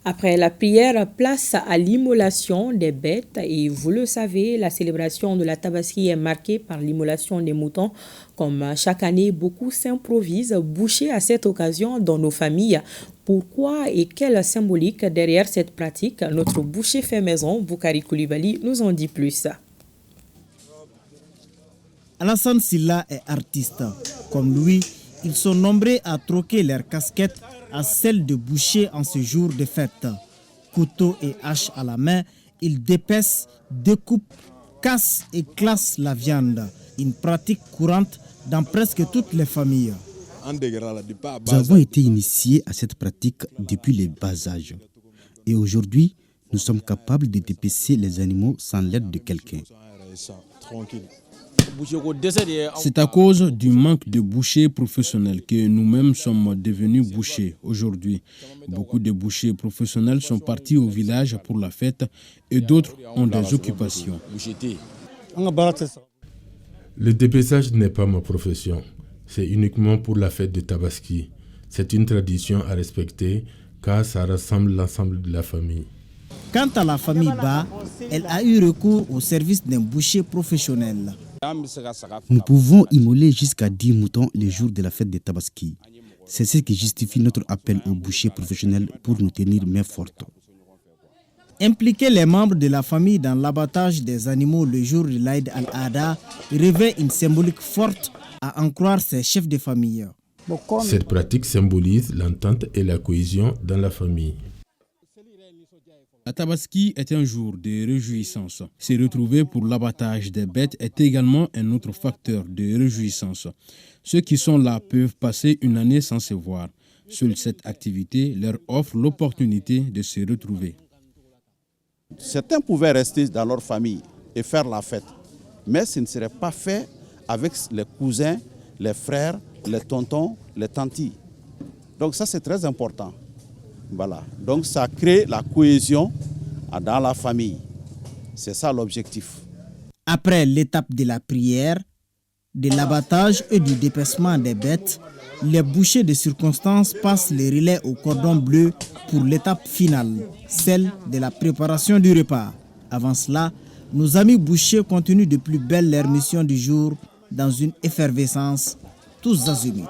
Après la prière, place à l'immolation des bêtes. Et vous le savez, la célébration de la Tabaski est marquée par l'immolation des moutons. Comme chaque année, beaucoup s'improvisent boucher à cette occasion dans nos familles. Pourquoi et quelle symbolique derrière cette pratique? Notre boucher fait maison, Boukari Koulibaly, nous en dit plus. Alassane Silla est artiste. Comme lui, ils sont nombreux à troquer leurs casquettes à celles de boucher en ce jour de fête. Couteau et hache à la main, ils dépècent, découpent, cassent et classent la viande. Une pratique courante dans presque toutes les familles. Nous avons été initiés à cette pratique depuis le bas âge. Et aujourd'hui, nous sommes capables de dépecer les animaux sans l'aide de quelqu'un. C'est à cause du manque de bouchers professionnels que nous-mêmes sommes devenus bouchers aujourd'hui. Beaucoup de bouchers professionnels sont partis au village pour la fête et d'autres ont des occupations. Le dépeçage n'est pas ma profession. C'est uniquement pour la fête de Tabaski. C'est une tradition à respecter car ça rassemble l'ensemble de la famille. Quant à la famille Ba, elle a eu recours au service d'un boucher professionnel. Nous pouvons immoler jusqu'à 10 moutons les jours de la fête de Tabaski. C'est ce qui justifie notre appel aux bouchers professionnels pour nous tenir main forte. Impliquer les membres de la famille dans l'abattage des animaux le jour de l'Aïd al-Adha revêt une symbolique forte à en croire ses chefs de famille. Cette pratique symbolise l'entente et la cohésion dans la famille. La Tabaski est un jour de réjouissance. Se retrouver pour l'abattage des bêtes est également un autre facteur de réjouissance. Ceux qui sont là peuvent passer une année sans se voir. Seule cette activité leur offre l'opportunité de se retrouver. Certains pouvaient rester dans leur famille et faire la fête, mais ce ne serait pas fait avec les cousins, les frères, les tontons, les tantis. Donc ça, c'est très important. Voilà. Donc ça crée la cohésion dans la famille. C'est ça l'objectif. Après l'étape de la prière, de l'abattage et du dépecement des bêtes, les bouchers de circonstance passent les relais au cordon bleu pour l'étape finale, celle de la préparation du repas. Avant cela, nos amis bouchers continuent de plus belle leur mission du jour dans une effervescence tous azimuts.